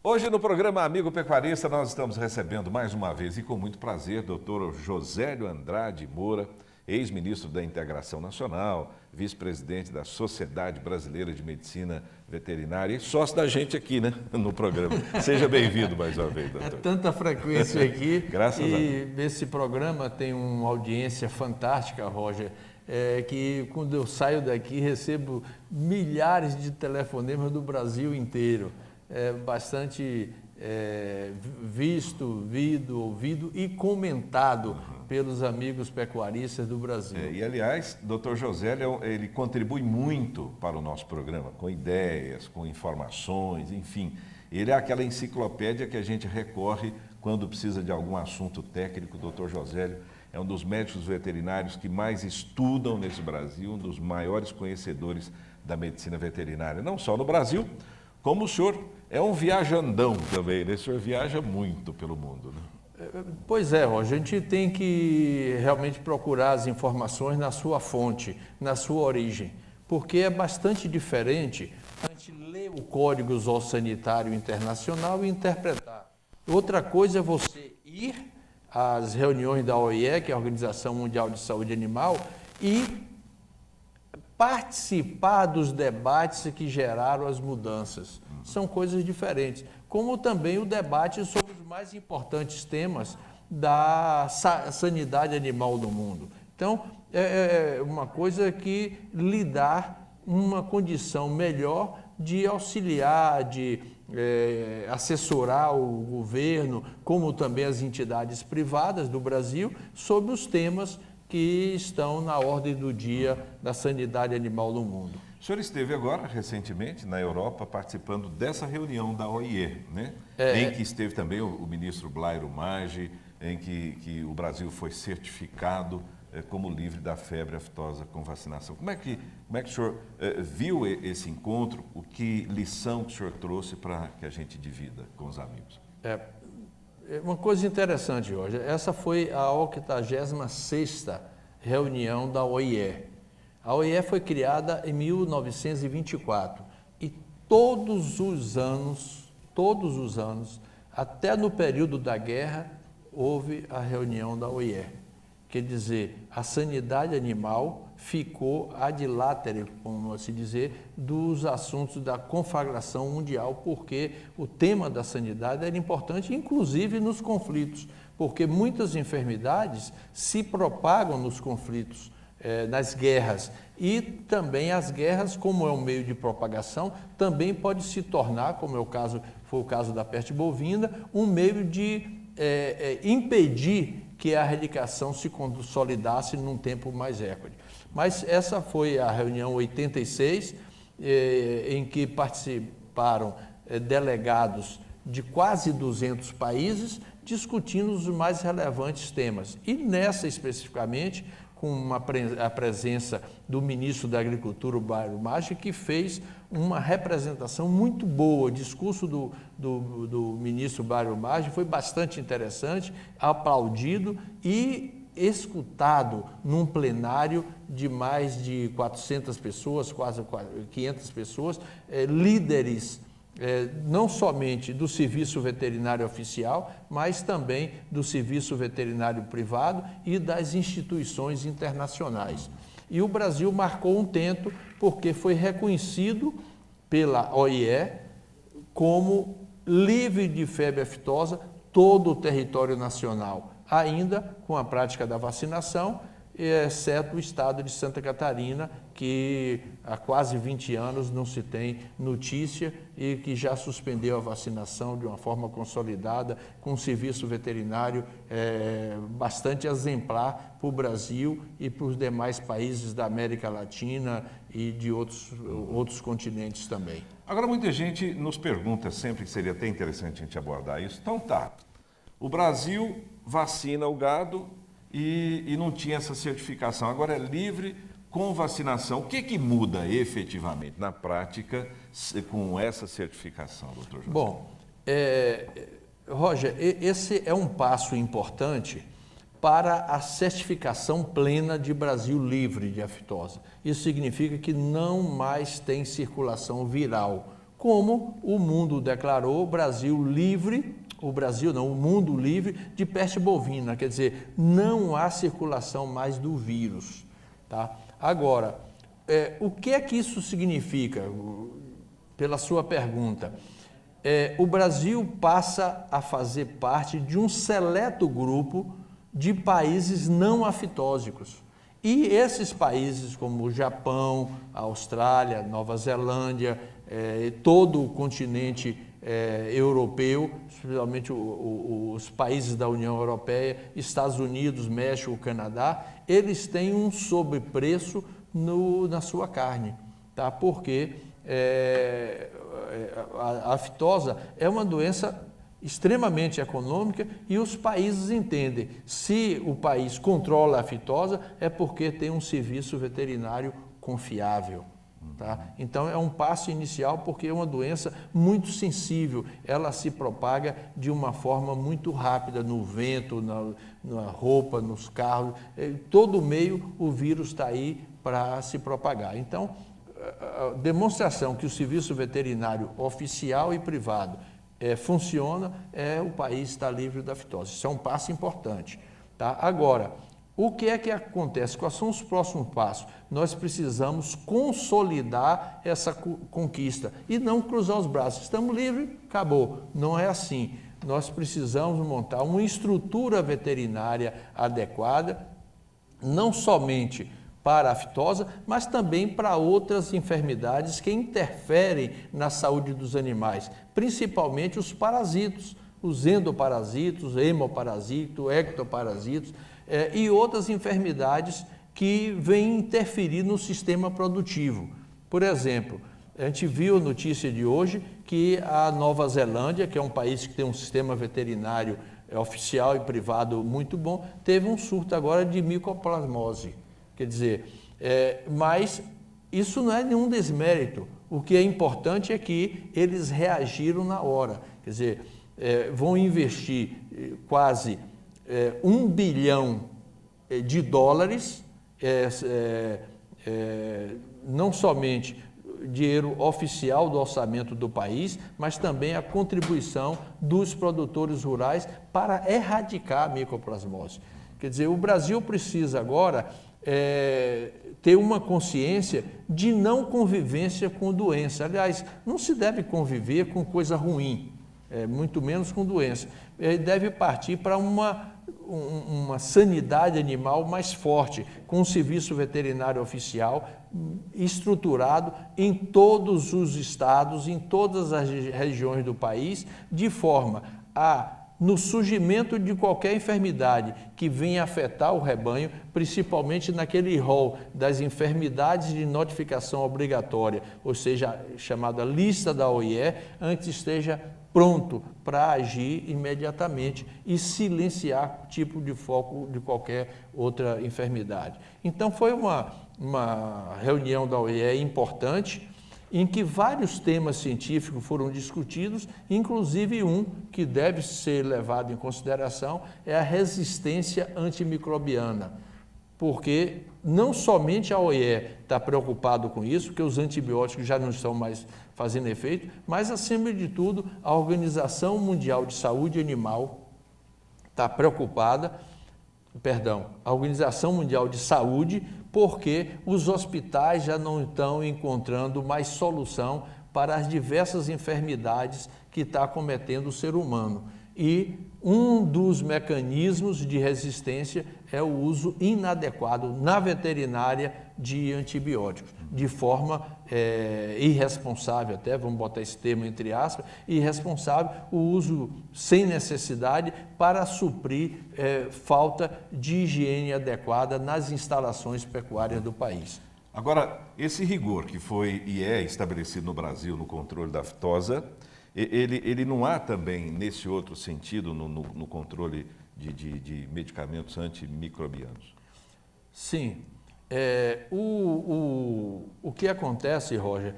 Hoje no programa Amigo Pecuarista nós estamos recebendo mais uma vez e com muito prazer Dr. Josélio Andrade Moura, ex-ministro da Integração Nacional, vice-presidente da Sociedade Brasileira de Medicina Veterinária e sócio da gente aqui, né, no programa. Seja bem-vindo mais uma vez, doutor. É tanta frequência aqui. Graças a Deus. E esse programa tem uma audiência fantástica, Roger, que quando eu saio daqui recebo milhares de telefonemas do Brasil inteiro. É bastante visto, ouvido e comentado pelos amigos pecuaristas do Brasil. E aliás, Dr. Josélio, ele contribui muito para o nosso programa, com ideias, com informações, enfim. Ele é aquela enciclopédia que a gente recorre quando precisa de algum assunto técnico. O Dr. Josélio é um dos médicos veterinários que mais estudam nesse Brasil, um dos maiores conhecedores da medicina veterinária, não só no Brasil, como o senhor é um viajandão também, né? O senhor viaja muito pelo mundo, né? Pois é, Roger, a gente tem que realmente procurar as informações na sua fonte, na sua origem, porque é bastante diferente a gente ler o Código Zoossanitário Internacional e interpretar. Outra coisa é você ir às reuniões da OIE, que é a Organização Mundial de Saúde Animal, e participar dos debates que geraram as mudanças. São coisas diferentes. Como também o debate sobre os mais importantes temas da sanidade animal do mundo. Então, é uma coisa que lhe dá uma condição melhor de auxiliar, de assessorar o governo, como também as entidades privadas do Brasil, sobre os temas que estão na ordem do dia da sanidade animal no mundo. O senhor esteve agora, recentemente, na Europa, participando dessa reunião da OIE, né? Em que esteve também o ministro Blairo Maggi, em que o Brasil foi certificado como livre da febre aftosa com vacinação. Como é que o senhor viu esse encontro? Que lição que o senhor trouxe para que a gente divida com os amigos? Uma coisa interessante hoje, essa foi a 86ª reunião da OIE. A OIE foi criada em 1924 e todos os anos, até no período da guerra, houve a reunião da OIE. Quer dizer, a sanidade animal ficou ad latere, como se dizer, dos assuntos da conflagração mundial, porque o tema da sanidade era importante, inclusive nos conflitos, porque muitas enfermidades se propagam nos conflitos, nas guerras. E também as guerras, como é um meio de propagação, também pode se tornar, como foi o caso da peste bovina, um meio de impedir que a erradicação se consolidasse num tempo mais recorde. Mas essa foi a reunião 86, em que participaram delegados de quase 200 países, discutindo os mais relevantes temas. E nessa especificamente, com a presença do ministro da Agricultura, o Blairo Maggi, que fez uma representação muito boa. O discurso do ministro Blairo Maggi foi bastante interessante, aplaudido e escutado num plenário de mais de 400 pessoas, quase 500 pessoas, líderes não somente do serviço veterinário oficial, mas também do serviço veterinário privado e das instituições internacionais. E o Brasil marcou um tento porque foi reconhecido pela OIE como livre de febre aftosa todo o território nacional, ainda com a prática da vacinação, exceto o estado de Santa Catarina, que há quase 20 anos não se tem notícia e que já suspendeu a vacinação de uma forma consolidada, com um serviço veterinário bastante exemplar para o Brasil e para os demais países da América Latina e de outros continentes também. Agora, muita gente nos pergunta sempre, que seria até interessante a gente abordar isso. Então tá, o Brasil vacina o gado e não tinha essa certificação, agora é livre com vacinação. O que muda efetivamente na prática com essa certificação, doutor José? Bom, Roger, esse é um passo importante para a certificação plena de Brasil livre de aftosa. Isso significa que não mais tem circulação viral, como o mundo declarou o Brasil livre, o Brasil não, o mundo livre de peste bovina, quer dizer, não há circulação mais do vírus. Tá? Agora, o que é que isso significa? Pela sua pergunta, o Brasil passa a fazer parte de um seleto grupo de países não aftóxicos. E esses países como o Japão, a Austrália, Nova Zelândia, todo o continente europeu, especialmente os países da União Europeia, Estados Unidos, México, Canadá, eles têm um sobrepreço na sua carne, tá? Porque a aftosa é uma doença extremamente econômica e os países entendem, se o país controla a aftosa é porque tem um serviço veterinário confiável. Tá? Então é um passo inicial porque é uma doença muito sensível, ela se propaga de uma forma muito rápida no vento, na roupa, nos carros, todo meio o vírus está aí para se propagar. Então, a demonstração que o serviço veterinário oficial e privado funciona, o país está livre da aftosa. Isso é um passo importante. Tá? Agora, o que é que acontece? Quais são os próximos passos? Nós precisamos consolidar essa conquista e não cruzar os braços. Estamos livres, acabou. Não é assim. Nós precisamos montar uma estrutura veterinária adequada, não somente para a aftosa, mas também para outras enfermidades que interferem na saúde dos animais, principalmente os parasitos, os endoparasitos, hemoparasitos, ectoparasitos e outras enfermidades que vêm interferir no sistema produtivo. Por exemplo, a gente viu a notícia de hoje que a Nova Zelândia, que é um país que tem um sistema veterinário oficial e privado muito bom, teve um surto agora de micoplasmose. Quer dizer, mas isso não é nenhum desmérito. O que é importante é que eles reagiram na hora. Quer dizer, vão investir quase $1 bilhão, não somente dinheiro oficial do orçamento do país, mas também a contribuição dos produtores rurais para erradicar a micoplasmose. Quer dizer, o Brasil precisa agora ter uma consciência de não convivência com doença. Aliás, não se deve conviver com coisa ruim, muito menos com doença. Deve partir para uma sanidade animal mais forte, com um serviço veterinário oficial estruturado em todos os estados, em todas as regiões do país, de forma a, no surgimento de qualquer enfermidade que venha afetar o rebanho, principalmente naquele rol das enfermidades de notificação obrigatória, ou seja, chamada lista da OIE, antes esteja pronto para agir imediatamente e silenciar o tipo de foco de qualquer outra enfermidade. Então foi uma reunião da OIE importante, em que vários temas científicos foram discutidos, inclusive um que deve ser levado em consideração é a resistência antimicrobiana, porque não somente a OIE está preocupado com isso, porque os antibióticos já não estão mais fazendo efeito, mas, acima de tudo, a Organização Mundial de Saúde Animal está preocupada, a Organização Mundial de Saúde, porque os hospitais já não estão encontrando mais solução para as diversas enfermidades que está acometendo o ser humano. E um dos mecanismos de resistência é o uso inadequado na veterinária de antibióticos, de forma irresponsável, até, vamos botar esse termo entre aspas, irresponsável, o uso sem necessidade para suprir falta de higiene adequada nas instalações pecuárias do país. Agora, esse rigor que foi e é estabelecido no Brasil no controle da aftosa, ele não há também, nesse outro sentido, no controle de medicamentos antimicrobianos? Sim. O que acontece, Roger,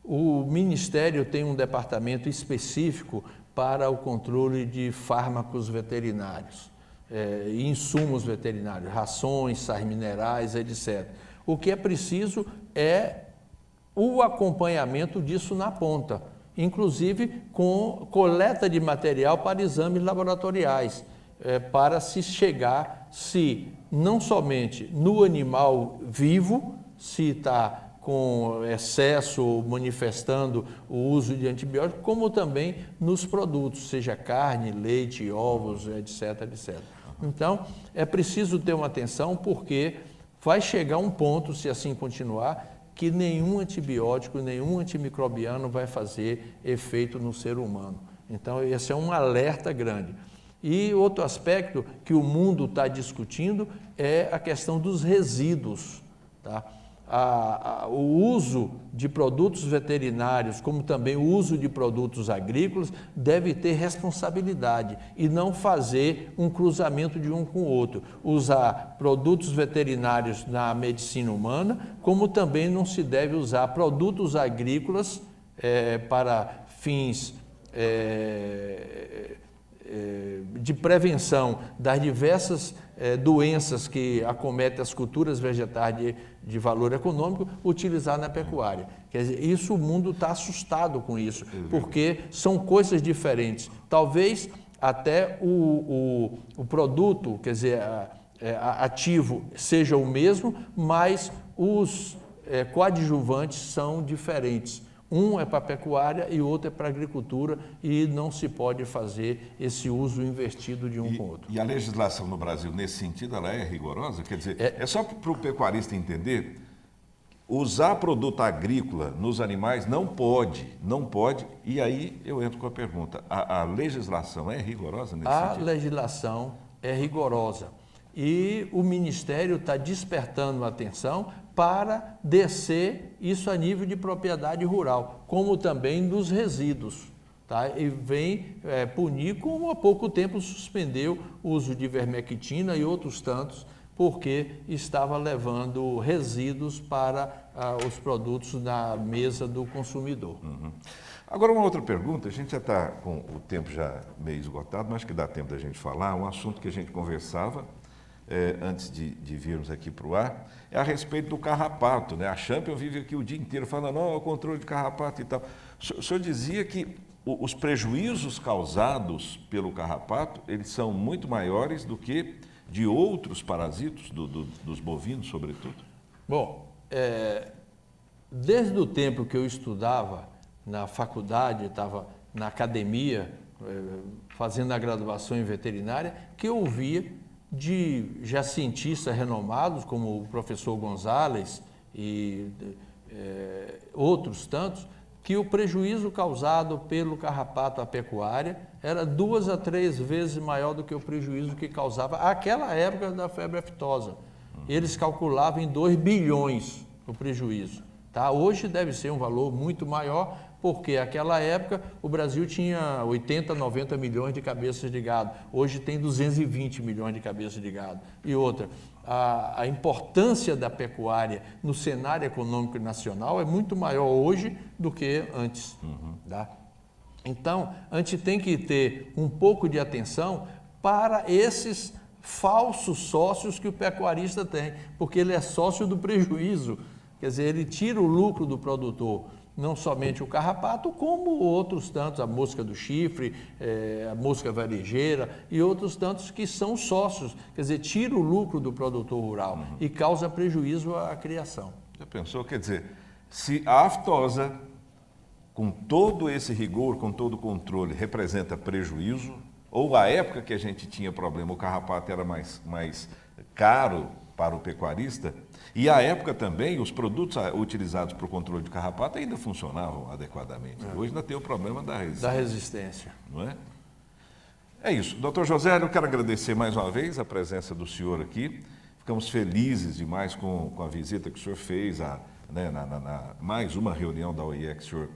o Ministério tem um departamento específico para o controle de fármacos veterinários, insumos veterinários, rações, sais minerais, etc. O que é preciso é o acompanhamento disso na ponta. inclusive com coleta de material para exames laboratoriais, para se chegar se não somente no animal vivo, se está com excesso ou manifestando o uso de antibióticos, como também nos produtos, seja carne, leite, ovos, etc, etc. Então, é preciso ter uma atenção, porque vai chegar um ponto, se assim continuar, que nenhum antibiótico, nenhum antimicrobiano vai fazer efeito no ser humano. Então, esse é um alerta grande. E outro aspecto que o mundo está discutindo é a questão dos resíduos, tá? O uso de produtos veterinários, como também o uso de produtos agrícolas, deve ter responsabilidade e não fazer um cruzamento de um com o outro. Usar produtos veterinários na medicina humana, como também não se deve usar produtos agrícolas para fins de prevenção das diversas doenças que acometem as culturas vegetais de valor econômico, utilizar na pecuária. Quer dizer, isso, o mundo está assustado com isso, porque são coisas diferentes. Talvez até o produto, quer dizer, ativo seja o mesmo, mas os coadjuvantes são diferentes. Um é para a pecuária e outro é para a agricultura, e não se pode fazer esse uso invertido de um com o outro. E a legislação no Brasil, nesse sentido, ela é rigorosa? Quer dizer, é só para o pecuarista entender, usar produto agrícola nos animais não pode, e aí eu entro com a pergunta, a legislação é rigorosa nesse sentido? A legislação é rigorosa e o Ministério está despertando a atenção para descer isso a nível de propriedade rural, como também dos resíduos, tá? E vem punir, como há pouco tempo suspendeu o uso de ivermectina e outros tantos, porque estava levando resíduos para os produtos na mesa do consumidor. Uhum. Agora, uma outra pergunta, a gente já está com o tempo já meio esgotado, mas acho que dá tempo da gente falar, um assunto que a gente conversava antes de virmos aqui para o ar, é a respeito do carrapato, né? A Champion vive aqui o dia inteiro falando, não, é o controle de carrapato e tal. O senhor dizia que os prejuízos causados pelo carrapato, eles são muito maiores do que de outros parasitos, dos bovinos, sobretudo? Bom, desde o tempo que eu estudava na faculdade, estava na academia, fazendo a graduação em veterinária, que eu ouvia de já cientistas renomados, como o professor Gonzalez e outros tantos, que o prejuízo causado pelo carrapato à pecuária era 2 a 3 vezes maior do que o prejuízo que causava àquela época da febre aftosa. Eles calculavam em 2 bilhões o prejuízo. Tá? Hoje deve ser um valor muito maior, porque naquela época o Brasil tinha 80, 90 milhões de cabeças de gado. Hoje tem 220 milhões de cabeças de gado. E outra, a importância da pecuária no cenário econômico nacional é muito maior hoje do que antes. Tá? Então, a gente tem que ter um pouco de atenção para esses falsos sócios que o pecuarista tem, porque ele é sócio do prejuízo. Quer dizer, ele tira o lucro do produtor. Não somente o carrapato, como outros tantos, a mosca do chifre, a mosca varejeira e outros tantos que são sócios, quer dizer, tira o lucro do produtor rural e causa prejuízo à criação. Já pensou? Quer dizer, se a aftosa, com todo esse rigor, com todo o controle, representa prejuízo, ou a época que a gente tinha problema, o carrapato era mais caro para o pecuarista, e à época também os produtos utilizados para o controle de carrapato ainda funcionavam adequadamente. Hoje ainda tem o problema da resistência. Não é? É isso. Doutor José, eu quero agradecer mais uma vez a presença do senhor aqui. Ficamos felizes demais com a visita que o senhor fez, mais uma reunião da OIE que o senhor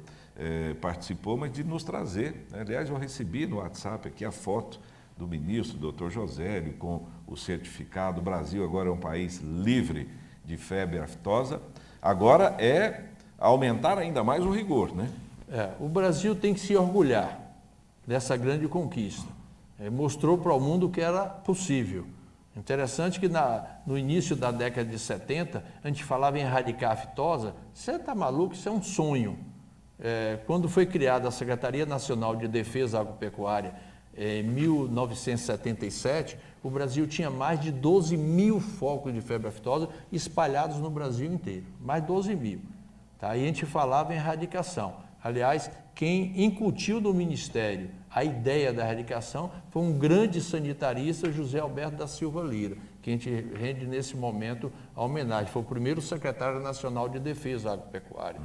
participou, mas de nos trazer. Aliás, eu recebi no WhatsApp aqui a foto do ministro, doutor Josélio, com o certificado. O Brasil agora é um país livre de febre aftosa. Agora é aumentar ainda mais o rigor, né? O Brasil tem que se orgulhar dessa grande conquista. Mostrou para o mundo que era possível. Interessante que no início da década de 70, a gente falava em erradicar a aftosa. Você está maluco? Isso é um sonho. quando foi criada a Secretaria Nacional de Defesa Agropecuária, em 1977, o Brasil tinha mais de 12 mil focos de febre aftosa espalhados no Brasil inteiro, mais 12 mil. Tá? E a gente falava em erradicação. Aliás, quem incutiu no Ministério a ideia da erradicação foi um grande sanitarista, José Alberto da Silva Lira, que a gente rende nesse momento a homenagem. Foi o primeiro secretário nacional de defesa agropecuária.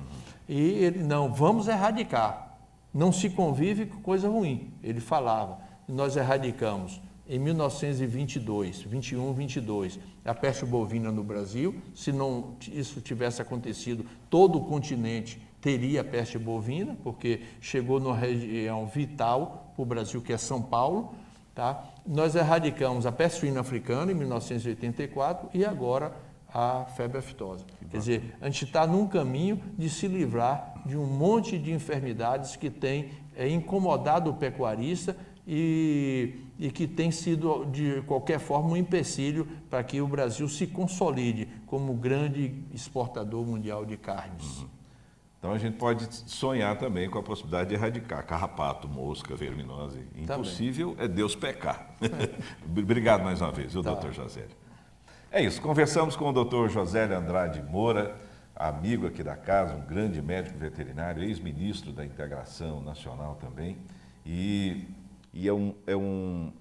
E ele, não, vamos erradicar. Não se convive com coisa ruim, ele falava. Nós erradicamos em 1922, 21, 22, a peste bovina no Brasil. Se não isso tivesse acontecido, todo o continente teria peste bovina, porque chegou numa região vital para o Brasil, que é São Paulo. Tá? Nós erradicamos a peste suína africana em 1984 e agora a febre aftosa. Quer dizer, a gente está num caminho de se livrar de um monte de enfermidades que tem incomodado o pecuarista e que tem sido, de qualquer forma, um empecilho para que o Brasil se consolide como grande exportador mundial de carnes. Então a gente pode sonhar também com a possibilidade de erradicar carrapato, mosca, verminose. Impossível é Deus pecar. Obrigado mais uma vez, viu, doutor Josélio? É isso, conversamos com o doutor Josélio Andrade Moura, amigo aqui da casa, um grande médico veterinário, ex-ministro da Integração Nacional também, e é um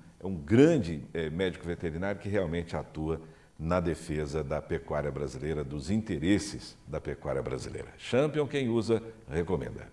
grande médico veterinário que realmente atua na defesa da pecuária brasileira, dos interesses da pecuária brasileira. Champion, quem usa, recomenda.